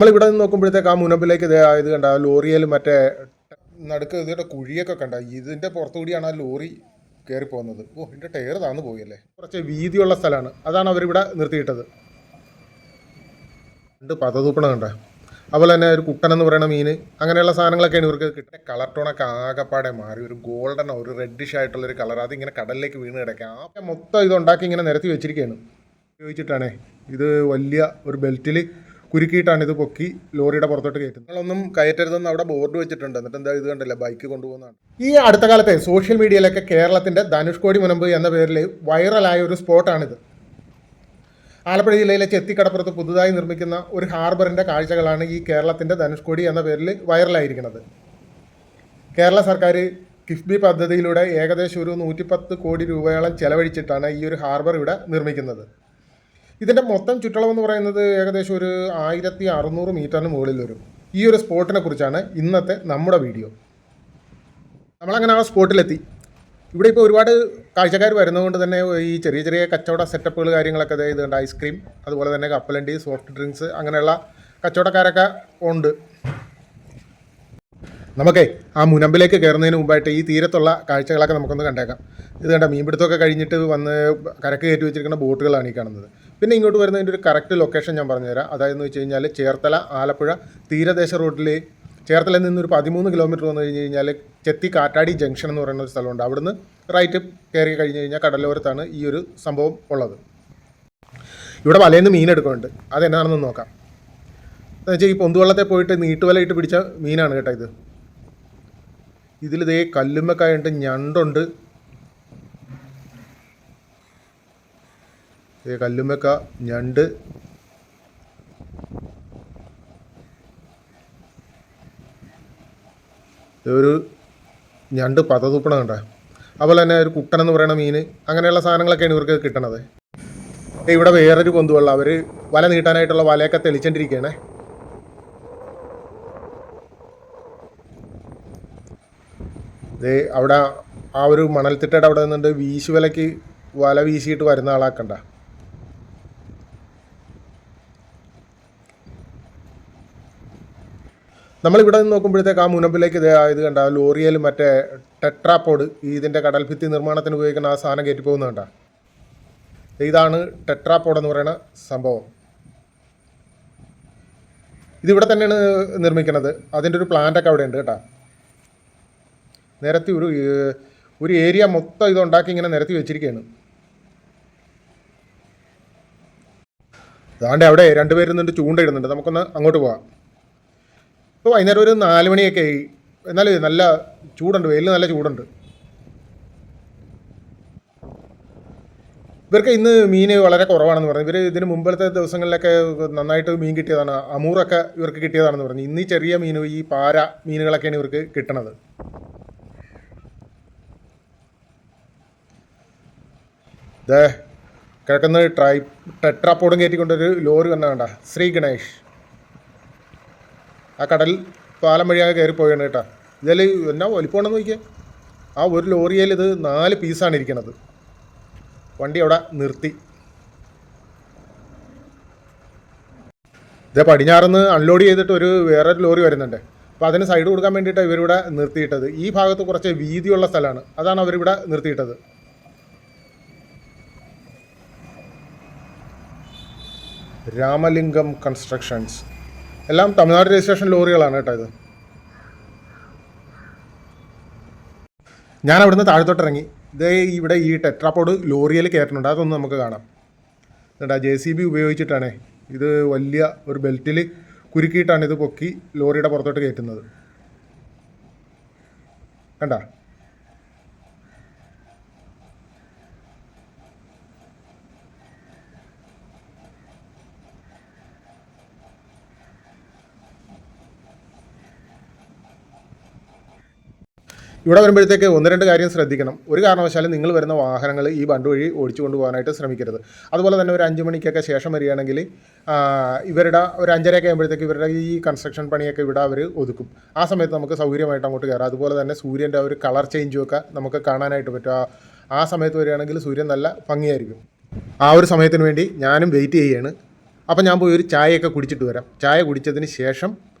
നമ്മളിവിടെ നിന്ന് നോക്കുമ്പോഴത്തേക്ക് ആ മുനമ്പിലേക്ക് ഇത് കണ്ട ലോറിയിൽ മറ്റേ നടുക്ക് ഇതിൻ്റെ കുഴിയൊക്കെ കണ്ട ഇതിൻ്റെ പുറത്തുകൂടിയാണ് ആ ലോറി കയറി പോകുന്നത്. ഇതിൻ്റെ ടയർ താന്ന് പോയല്ലേ. കുറച്ച് വീതിയുള്ള സ്ഥലമാണ്, അതാണ് അവരിവിടെ നിർത്തിയിട്ടത്. രണ്ട് പതതൂപ്പണം കണ്ട, അതുപോലെ തന്നെ ഒരു കുട്ടൻ എന്ന് പറയുന്ന മീൻ, അങ്ങനെയുള്ള സാധനങ്ങളൊക്കെയാണ് ഇവർക്ക് കിട്ടുന്നത്. കളർ ടോണൊക്കെ ആകെപ്പാടെ മാറി ഒരു ഗോൾഡനോ ഒരു റെഡിഷ് ആയിട്ടുള്ളൊരു കളർ, അതിങ്ങനെ കടലിലേക്ക് വീണ് കിടക്കാം. ആ മൊത്തം ഇതുണ്ടാക്കി ഇങ്ങനെ നിരത്തി വെച്ചിരിക്കുകയാണ്. ഉപയോഗിച്ചിട്ടാണേ ഇത് വലിയ ഒരു ബെൽറ്റിൽ കുരുക്കിയിട്ടാണ് ഇത് പൊക്കി ലോറിയുടെ പുറത്തോട്ട് കയറ്റുന്നത്. നിങ്ങളൊന്നും കയറ്റരുതെന്ന് അവിടെ ബോർഡ് വെച്ചിട്ടുണ്ട്. എന്നിട്ട് എന്താ ഇത് കണ്ടില്ല, ബൈക്ക് കൊണ്ടുപോകുന്നതാണ്. ഈ അടുത്ത കാലത്തെ സോഷ്യൽ മീഡിയയിലൊക്കെ കേരളത്തിൻ്റെ ധനുഷ്കോടി മുനമ്പ് എന്ന പേരിൽ വൈറലായ ഒരു സ്പോട്ടാണിത്. ആലപ്പുഴ ജില്ലയിലെ ചെത്തിക്കടപ്പുറത്ത് പുതുതായി നിർമ്മിക്കുന്ന ഒരു ഹാർബറിൻ്റെ കാഴ്ചകളാണ് ഈ കേരളത്തിൻ്റെ ധനുഷ്കോടി എന്ന പേരിൽ വൈറലായിരിക്കുന്നത്. കേരള സർക്കാർ കിഫ്ബി പദ്ധതിയിലൂടെ ഏകദേശം ഒരു 110 കോടി രൂപയോളം ചെലവഴിച്ചിട്ടാണ് ഈ ഒരു ഹാർബർ ഇവിടെ നിർമ്മിക്കുന്നത്. ഇതിൻ്റെ മൊത്തം ചുറ്റളവെന്ന് പറയുന്നത് ഏകദേശം ഒരു 1600 മീറ്ററിന് മുകളിൽ വരും. ഈ ഒരു സ്പോട്ടിനെ കുറിച്ചാണ് ഇന്നത്തെ നമ്മുടെ വീഡിയോ. നമ്മളങ്ങനെ ആ സ്പോട്ടിലെത്തി. ഇവിടെ ഇപ്പോൾ ഒരുപാട് കാഴ്ചക്കാർ വരുന്നതുകൊണ്ട് തന്നെ ഈ ചെറിയ ചെറിയ കച്ചവട സെറ്റപ്പുകൾ കാര്യങ്ങളൊക്കെ ഇതുണ്ട്. ഐസ്ക്രീം, അതുപോലെ തന്നെ കപ്പലണ്ടി, സോഫ്റ്റ് ഡ്രിങ്ക്സ്, അങ്ങനെയുള്ള കച്ചവടക്കാരൊക്കെ ഉണ്ട്. നമുക്കേ ആ മുനമ്പിലേക്ക് കയറുന്നതിന് മുമ്പായിട്ട് ഈ തീരത്തുള്ള കാഴ്ചകളൊക്കെ നമുക്കൊന്ന് കണ്ടേക്കാം. ഇത് കണ്ട മീൻപിടുത്തമൊക്കെ കഴിഞ്ഞിട്ട് വന്ന് കരക്ക് കയറ്റി വെച്ചിരിക്കുന്ന ബോട്ടുകളാണ് ഈ കാണുന്നത്. പിന്നെ ഇങ്ങോട്ട് വരുന്നതിൻ്റെ ഒരു കറക്റ്റ് ലൊക്കേഷൻ ഞാൻ പറഞ്ഞുതരാം. അതായെന്ന് വെച്ച് കഴിഞ്ഞാൽ ചേർത്തല ആലപ്പുഴ തീരദേശ റോഡിൽ ചേർത്തലയിൽ നിന്നൊരു 13 കിലോമീറ്റർ വന്നു കഴിഞ്ഞ് കഴിഞ്ഞാൽ ചെത്തി കാറ്റാടി ജംഗ്ഷൻ എന്ന് പറയുന്ന ഒരു സ്ഥലമുണ്ട്. അവിടുന്ന് റൈറ്റ് കയറി കഴിഞ്ഞ് കഴിഞ്ഞാൽ കടലോരത്താണ് ഈ ഒരു സംഭവം ഉള്ളത്. ഇവിടെ വലയിന്ന് മീൻ എടുക്കുന്നുണ്ട്. അതെന്നാണെന്ന് നോക്കാം. എന്ന് വെച്ചാൽ ഈ പൊന്തുവെള്ളത്തെ പോയിട്ട് നീട്ടുവലയിട്ട് പിടിച്ച മീനാണ് കേട്ടോ ഇത്. ഇതിലിതേ കല്ലുമ്മക്കായുണ്ട്, ഞണ്ടുണ്ട്, കല്ലുമ്മക്ക, ഞണ്ട്, ഒരു ഞണ്ട് പതതൂപ്പണം കണ്ട, അതുപോലെ തന്നെ ഒരു കുട്ടൻ എന്ന് പറയുന്ന മീൻ, അങ്ങനെയുള്ള സാധനങ്ങളൊക്കെയാണ് ഇവർക്ക് കിട്ടണത്. ഇവിടെ വേറൊരു പൊന്തുവെള്ളം, അവർ വല നീട്ടാനായിട്ടുള്ള വലയൊക്കെ തെളിച്ചോണ്ടിരിക്കുകയാണേ. അവിടെ ആ ഒരു മണൽത്തിട്ടയുടെ അവിടെ നിന്നുണ്ട് വീശുവലയ്ക്ക് വല വീശിയിട്ട് വരുന്ന ആളാക്കണ്ട. നമ്മളിവിടെ നിന്ന് നോക്കുമ്പോഴത്തേക്ക് ആ മുനമ്പിലേക്ക് ഇത് കണ്ട ലോറിയിൽ മറ്റേ ടെട്രാപോഡ്, ഇതിൻ്റെ കടൽഭിത്തി നിർമ്മാണത്തിന് ഉപയോഗിക്കുന്ന ആ സാധനം കയറ്റി പോകുന്നത് കണ്ട. ഇതാണ് ടെട്രാപോഡ് എന്ന് പറയുന്ന സംഭവം. ഇതിവിടെ തന്നെയാണ് നിർമ്മിക്കുന്നത്. അതിൻ്റെ ഒരു പ്ലാന്റൊക്കെ അവിടെ ഉണ്ട് കേട്ടോ. നിരത്തി ഒരു ഏരിയ മൊത്തം ഇതുണ്ടാക്കി ഇങ്ങനെ നിരത്തി വെച്ചിരിക്കുകയാണ്. അതാണ്ട് അവിടെ രണ്ടുപേരുന്നുണ്ട്, ചൂണ്ടയിടുന്നുണ്ട്. നമുക്കൊന്ന് അങ്ങോട്ട് പോവാം. ഇപ്പോൾ വൈകുന്നേരം ഒരു 4 മണിയൊക്കെ ആയി. എന്നാലും നല്ല ചൂടുണ്ട്, വെയിൽ നല്ല ചൂടുണ്ട്. ഇവർക്ക് ഇന്ന് മീൻ വളരെ കുറവാണെന്ന് പറഞ്ഞു. ഇവർ ഇതിന് മുമ്പത്തെ ദിവസങ്ങളിലൊക്കെ നന്നായിട്ട് മീൻ കിട്ടിയതാണ്. അമൂറൊക്കെ ഇവർക്ക് കിട്ടിയതാണെന്ന് പറഞ്ഞു. ഇന്ന് ഈ ചെറിയ മീൻ, ഈ പാര മീനുകളൊക്കെയാണ് ഇവർക്ക് കിട്ടണത്. ഇതേ കിഴക്കുന്ന ടെട്രാപോഡും കയറ്റിക്കൊണ്ടൊരു ലോറി വന്ന കണ്ട, ശ്രീ ഗണേഷ്. ആ കടൽ പാലം വഴിയാകെ കയറി പോയാണ് കേട്ടോ. ഇതിൽ എന്നാ വലിപ്പമുണ്ടെന്ന് നോക്കിയാൽ ആ ഒരു ലോറിയിൽ ഇത് 4 പീസാണ് ഇരിക്കണത്. വണ്ടി അവിടെ നിർത്തി. ഇത് പടിഞ്ഞാറുന്ന് അൺലോഡ് ചെയ്തിട്ട് വേറൊരു ലോറി വരുന്നുണ്ട്. അപ്പോൾ അതിന് സൈഡ് കൊടുക്കാൻ വേണ്ടിയിട്ടാണ് ഇവരിവിടെ നിർത്തിയിട്ടത്. ഈ ഭാഗത്ത് കുറച്ച് വീതിയുള്ള സ്ഥലമാണ്, അതാണ് അവരിവിടെ നിർത്തിയിട്ടത്. രാമലിംഗം കൺസ്ട്രക്ഷൻസ്, എല്ലാം തമിഴ്നാട് രജിസ്ട്രേഷൻ ലോറികളാണ് കേട്ടോ ഇത്. ഞാൻ അവിടുന്ന് താഴത്തോട്ട് ഇറങ്ങി. ഇതേ ഇവിടെ ഈ ടെട്രാപോഡ് ലോറിയിൽ കയറ്റുന്നുണ്ട്. അതൊന്നും നമുക്ക് കാണാം. എന്നിട്ട് ആ JCB ഉപയോഗിച്ചിട്ടാണ് ഇത് വലിയ ഒരു ബെൽറ്റിൽ കുരുക്കിയിട്ടാണ് ഇത് പൊക്കി ലോറിയുടെ പുറത്തോട്ട് കയറ്റുന്നത്. കണ്ട, ഇവിടെ വരുമ്പോഴത്തേക്ക് 1-2 കാര്യം ശ്രദ്ധിക്കണം. ഒരു കാരണവശാലും നിങ്ങൾ വരുന്ന വാഹനങ്ങൾ ഈ ബണ്ട് വഴി ഓടിച്ചു കൊണ്ടുപോകാനായിട്ട് ശ്രമിക്കരുത്. അതുപോലെ തന്നെ ഒരു 5 മണിക്കൊക്കെ ശേഷം വരികയാണെങ്കിൽ ഇവരുടെ ഒരു 5:30 ആകുമ്പോഴത്തേക്ക് ഇവരുടെ ഈ കൺസ്ട്രക്ഷൻ പണിയൊക്കെ ഇവിടെ അവർ ഒതുക്കും. ആ സമയത്ത് നമുക്ക് സൗകര്യമായിട്ട് അങ്ങോട്ട് കയറാം. അതുപോലെ തന്നെ സൂര്യൻ്റെ ഒരു കളർ ചേഞ്ചും ഒക്കെ നമുക്ക് കാണാനായിട്ട് പറ്റും. ആ സമയത്ത് വരികയാണെങ്കിൽ സൂര്യൻ നല്ല ഭംഗിയായിരിക്കും. ആ ഒരു സമയത്തിന് വേണ്ടി ഞാനും വെയിറ്റ് ചെയ്യുകയാണ്. അപ്പം ഞാൻ പോയി ഒരു ചായയൊക്കെ കുടിച്ചിട്ട് വരാം. ചായ കുടിച്ചതിന് ശേഷം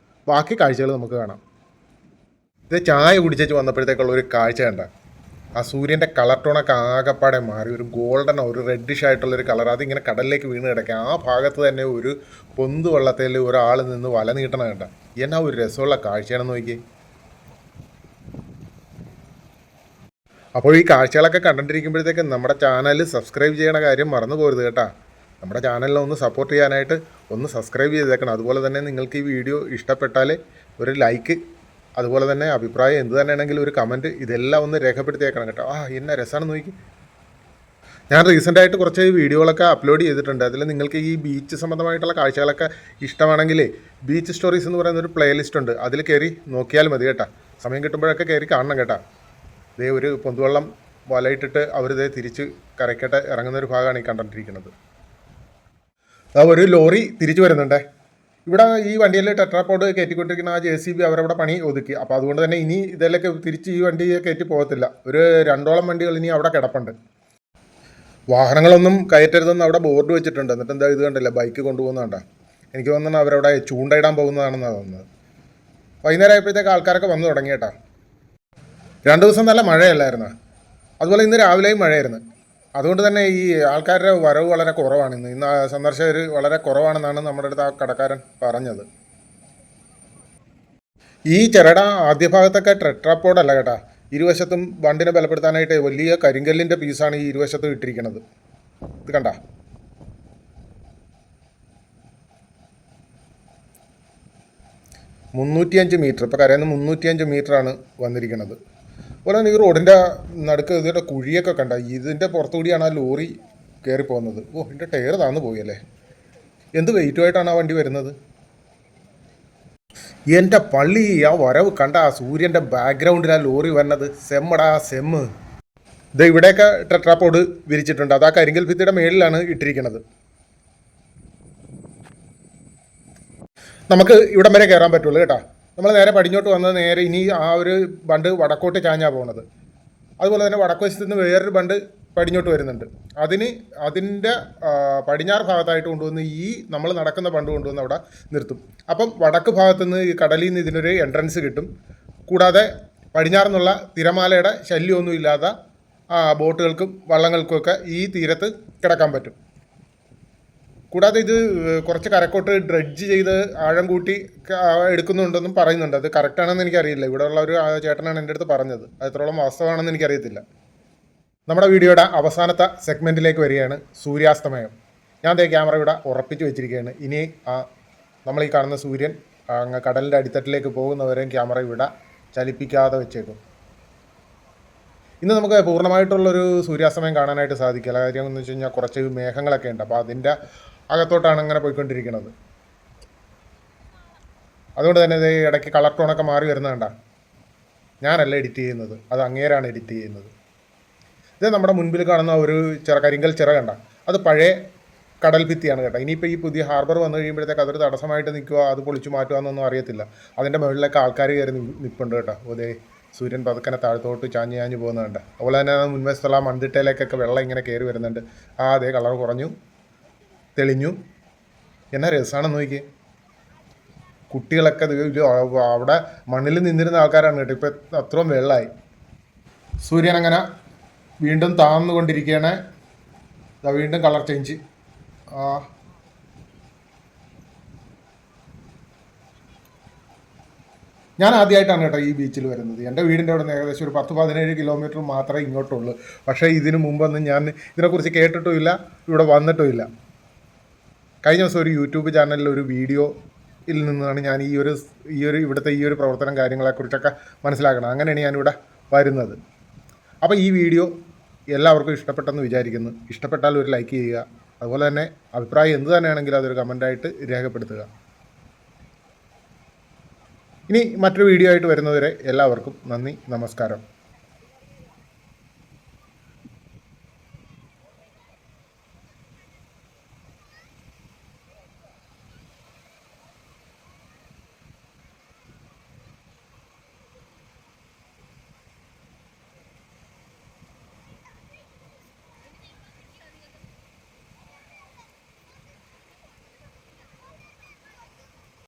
ബാക്കി കാഴ്ചകൾ നമുക്ക് കാണാം. ഇത് ചായ കുടിച്ചു വന്നപ്പോഴത്തേക്കുള്ള ഒരു കാഴ്ച കണ്ട, ആ സൂര്യൻ്റെ കളർ ടോണൊക്കെ ആകെപ്പാടെ മാറി ഒരു ഗോൾഡൻ ഒരു റെഡിഷ് ആയിട്ടുള്ളൊരു കളർ, അതിങ്ങനെ കടലിലേക്ക് വീണ് കിടക്കുക. ആ ഭാഗത്ത് തന്നെ ഒരു പൊന്ത് വെള്ളത്തിൽ ഒരാൾ നിന്ന് വല നീട്ടണം കണ്ട. എന്നാ ഒരു രസമുള്ള കാഴ്ചയാണെന്ന് നോക്കി. അപ്പോൾ ഈ കാഴ്ചകളൊക്കെ കണ്ടിരിക്കുമ്പോഴത്തേക്ക് നമ്മുടെ ചാനൽ സബ്സ്ക്രൈബ് ചെയ്യണ കാര്യം മറന്നു പോരുത് കേട്ടോ. നമ്മുടെ ചാനലിനെ ഒന്ന് സപ്പോർട്ട് ചെയ്യാനായിട്ട് ഒന്ന് സബ്സ്ക്രൈബ് ചെയ്തേക്കണം. അതുപോലെ തന്നെ നിങ്ങൾക്ക് ഈ വീഡിയോ ഇഷ്ടപ്പെട്ടാൽ ഒരു ലൈക്ക്, അതുപോലെ തന്നെ അഭിപ്രായം എന്ത് തന്നെയാണെങ്കിലും ഒരു കമൻറ്റ്, ഇതെല്ലാം ഒന്ന് രേഖപ്പെടുത്തിയേക്കണം കേട്ടോ. എന്നെ രസമാണെന്ന് നോക്കി. ഞാൻ റീസെൻ്റായിട്ട് കുറച്ച് വീഡിയോകളൊക്കെ അപ്ലോഡ് ചെയ്തിട്ടുണ്ട്. അതിൽ നിങ്ങൾക്ക് ഈ ബീച്ച് സംബന്ധമായിട്ടുള്ള കാഴ്ചകളൊക്കെ ഇഷ്ടമാണെങ്കിൽ ബീച്ച് സ്റ്റോറീസ് എന്ന് പറയുന്ന ഒരു പ്ലേലിസ്റ്റ് ഉണ്ട്, അതിൽ കയറി നോക്കിയാൽ മതി കേട്ടോ. സമയം കിട്ടുമ്പോഴൊക്കെ കയറി കാണണം കേട്ടോ. ഇതേ ഒരു പൊന്തുവെള്ളം വലയിട്ടിട്ട് അവരിതേ തിരിച്ച് കരയ്ക്കട്ട് ഇറങ്ങുന്ന ഒരു ഭാഗമാണ് ഈ കണ്ടിരിക്കുന്നത്. ഒരു ലോറി തിരിച്ചു വരുന്നുണ്ടേ. ഇവിടെ ഈ വണ്ടിയിൽ ടെട്രാപോഡ് കയറ്റിക്കൊണ്ടിരിക്കുന്ന ആ JCB അവരവിടെ പണി ഒതുക്കി. അപ്പോൾ അതുകൊണ്ട് തന്നെ ഇനി ഇതിലേക്ക് തിരിച്ച് ഈ വണ്ടി കയറ്റി പോകത്തില്ല. ഒരു 2ഓളം വണ്ടികൾ ഇനി അവിടെ കിടപ്പുണ്ട്. വാഹനങ്ങളൊന്നും കയറ്റരുതെന്ന് അവിടെ ബോർഡ് വെച്ചിട്ടുണ്ട്. എന്നിട്ട് എന്താ ഇത് കണ്ടില്ല, ബൈക്ക് കൊണ്ടുപോകുന്നതാണ്ട. എനിക്ക് തോന്നുന്നു അവരവിടെ ചൂണ്ടയിടാൻ പോകുന്നതാണെന്നാണ് തോന്നുന്നത്. വൈകുന്നേരം ആയപ്പോഴത്തേക്ക് ആൾക്കാരൊക്കെ വന്നു തുടങ്ങി കേട്ടോ. 2 ദിവസം നല്ല മഴയല്ലായിരുന്നു, അതുപോലെ ഇന്ന് രാവിലെയും മഴയായിരുന്നു. അതുകൊണ്ട് തന്നെ ഈ ആൾക്കാരുടെ വരവ് വളരെ കുറവാണ്. ഇന്ന് സന്ദർശകർ വളരെ കുറവാണെന്നാണ് നമ്മുടെ അടുത്ത് ആ കടക്കാരൻ പറഞ്ഞത്. ഈ ചിരട ആദ്യ ഭാഗത്തൊക്കെ ടെട്രാപോഡല്ല കേട്ടോ. ഇരുവശത്തും വണ്ടിനെ ബലപ്പെടുത്താനായിട്ട് വലിയ കരിങ്കല്ലിൻ്റെ പീസാണ് ഈ ഇരുവശത്തും ഇട്ടിരിക്കുന്നത്. ഇത് കണ്ട, 305 മീറ്റർ, ഇപ്പോൾ കരയിൽ നിന്ന് 305 മീറ്ററാണ് വന്നിരിക്കുന്നത്. അതുപോലെ തന്നെ ഈ റോഡിൻ്റെ നടുക്ക് ഇതിൻ്റെ കുഴിയൊക്കെ കണ്ട, ഇതിൻ്റെ പുറത്തുകൂടിയാണ് ആ ലോറി കയറി പോകുന്നത്. ഇതിൻ്റെ ടയർ താന്ന് പോയല്ലേ. എന്ത് വെയിറ്റുമായിട്ടാണ് ആ വണ്ടി വരുന്നത്. എൻ്റെ പള്ളി, ആ വരവ് കണ്ട, ആ സൂര്യൻ്റെ ബാക്ക്ഗ്രൗണ്ടിൽ ആ ലോറി വരുന്നത് സെമ്മടാ സെമ്മ്. ഇത് ഇവിടെയൊക്കെ ടെട്രാപോഡ് വിരിച്ചിട്ടുണ്ട്. അത് ആ കരിങ്കൽ ഭിത്തിയുടെ മേളിലാണ് ഇട്ടിരിക്കുന്നത്. നമുക്ക് ഇവിടം വരെ കയറാൻ പറ്റുള്ളൂ കേട്ടോ. നമ്മൾ നേരെ പടിഞ്ഞോട്ട് വന്നത് നേരെ ഇനി ആ ഒരു ബണ്ട് വടക്കോട്ട് ചാഞ്ഞാണ് പോകുന്നത്. അതുപോലെ തന്നെ വടക്കുവശത്ത് നിന്ന് വേറൊരു ബണ്ട് പടിഞ്ഞോട്ട് വരുന്നുണ്ട്. അതിൻ്റെ പടിഞ്ഞാറ് ഭാഗത്തായിട്ട് കൊണ്ടുവന്ന് ഈ നമ്മൾ നടക്കുന്ന ബണ്ട് കൊണ്ടുവന്ന് അവിടെ നിർത്തും. അപ്പം വടക്ക് ഭാഗത്തു നിന്ന് ഈ കടലിൽ നിന്ന് ഇതിനൊരു എൻട്രൻസ് കിട്ടും. കൂടാതെ പടിഞ്ഞാറെന്നുള്ള തിരമാലയുടെ ശല്യമൊന്നും ഇല്ലാതെ ബോട്ടുകൾക്കും വള്ളങ്ങൾക്കുമൊക്കെ ഈ തീരത്ത് കിടക്കാൻ പറ്റും. കൂടാതെ ഇത് കുറച്ച് കരക്കോട്ട് ഡ്രഡ്ജ് ചെയ്ത് ആഴം കൂട്ടി എടുക്കുന്നുണ്ടെന്നും പറയുന്നുണ്ട്. അത് കറക്റ്റാണെന്ന് എനിക്കറിയില്ല. ഇവിടെ ഉള്ള ഒരു ചേട്ടനാണ് എൻ്റെ അടുത്ത് പറഞ്ഞത്. അത് എത്രത്തോളം വാസ്തവമാണെന്ന് എനിക്കറിയത്തില്ല. നമ്മുടെ വീഡിയോയുടെ അവസാനത്തെ സെഗ്മെൻറ്റിലേക്ക് വരികയാണ്, സൂര്യാസ്തമയം. ഞാൻ ക്യാമറ ഇവിടെ ഉറപ്പിച്ച് വെച്ചിരിക്കുകയാണ്. ഇനി നമ്മൾ ഈ കാണുന്ന സൂര്യൻ അങ്ങ് കടലിൻ്റെ അടിത്തട്ടിലേക്ക് പോകുന്നവരെയും ക്യാമറ ഇവിടെ ചലിപ്പിക്കാതെ വെച്ചേക്കും. ഇന്ന് നമുക്ക് പൂർണ്ണമായിട്ടുള്ളൊരു സൂര്യാസ്തമയം കാണാനായിട്ട് സാധിക്കില്ല. കാര്യം എന്ന് വെച്ച് കഴിഞ്ഞാൽ കുറച്ച് മേഘങ്ങളൊക്കെ ഉണ്ട്. അപ്പോൾ അതിൻ്റെ അകത്തോട്ടാണ് അങ്ങനെ പോയിക്കൊണ്ടിരിക്കുന്നത്. അതുകൊണ്ട് തന്നെ ഇത് ഇടയ്ക്ക് കളർ ടോണൊക്കെ മാറി വരുന്നതുണ്ട. ഞാനല്ല എഡിറ്റ് ചെയ്യുന്നത്, അത് അങ്ങേരാണ് എഡിറ്റ് ചെയ്യുന്നത്. ഇത് നമ്മുടെ മുൻപിൽ കാണുന്ന ഒരു കരിങ്കൽ ചിറ കണ്ട, അത് പഴയ കടൽ ഭിത്തിയാണ് കേട്ടോ. ഇനിയിപ്പോൾ ഈ പുതിയ ഹാർബർ വന്നു കഴിയുമ്പോഴത്തേക്ക് അതൊരു തടസ്സമായിട്ട് നിൽക്കുക, അത് പൊളിച്ചു മാറ്റുക എന്നൊന്നും അറിയത്തില്ല. അതിൻ്റെ മുകളിലൊക്കെ ആൾക്കാർ കയറി നിൽപ്പുണ്ട് കേട്ടോ. അതേ സൂര്യൻ പതുക്കനെ താഴത്തോട്ട് ചാഞ്ഞ് പോകുന്നുണ്ട്. അതുപോലെ തന്നെ മുൻവശത്തുള്ള മൺതിട്ടയിലേക്കൊക്കെ വെള്ളം ഇങ്ങനെ കയറി വരുന്നുണ്ട്. അതേ കളർ കുറഞ്ഞു, തെളിഞ്ഞു. എന്നാ രസമാണെന്ന് നോക്കിയേ. കുട്ടികളൊക്കെ അവിടെ മണ്ണിൽ നിന്നിരുന്ന ആൾക്കാരാണ് കേട്ടോ. ഇപ്പം അത്രയും വെള്ളമായി. സൂര്യൻ അങ്ങനെ വീണ്ടും താഴ്ന്നുകൊണ്ടിരിക്കുകയാണ്. വീണ്ടും കളർ ചേഞ്ച്. ഞാൻ ആദ്യമായിട്ടാണ് കേട്ടോ ഈ ബീച്ചിൽ വരുന്നത്. എൻ്റെ വീടിൻ്റെ അവിടെ നിന്ന് ഏകദേശം ഒരു 10-17 കിലോമീറ്റർ മാത്രമേ ഇങ്ങോട്ടുള്ളൂ. പക്ഷേ ഇതിനു മുമ്പൊന്നും ഞാൻ ഇതിനെക്കുറിച്ച് കേട്ടിട്ടുമില്ല, ഇവിടെ വന്നിട്ടുമില്ല. കഴിഞ്ഞ ദിവസം ഒരു യൂട്യൂബ് ചാനലിൽ ഒരു വീഡിയോയിൽ നിന്നാണ് ഞാൻ ഈ ഒരു ഇവിടുത്തെ ഈ ഒരു പ്രവർത്തനം കാര്യങ്ങളെക്കുറിച്ചൊക്കെ മനസ്സിലാക്കണം. അങ്ങനെയാണ് ഞാനിവിടെ വരുന്നത്. അപ്പോൾ ഈ വീഡിയോ എല്ലാവർക്കും ഇഷ്ടപ്പെട്ടെന്ന് വിചാരിക്കുന്നു. ഇഷ്ടപ്പെട്ടാൽ ഒരു ലൈക്ക് ചെയ്യുക. അതുപോലെ തന്നെ അഭിപ്രായം എന്ത് തന്നെയാണെങ്കിലും അതൊരു കമൻ്റായിട്ട് രേഖപ്പെടുത്തുക. ഇനി മറ്റൊരു വീഡിയോ ആയിട്ട് വരുന്നതുവരെ എല്ലാവർക്കും നന്ദി, നമസ്കാരം.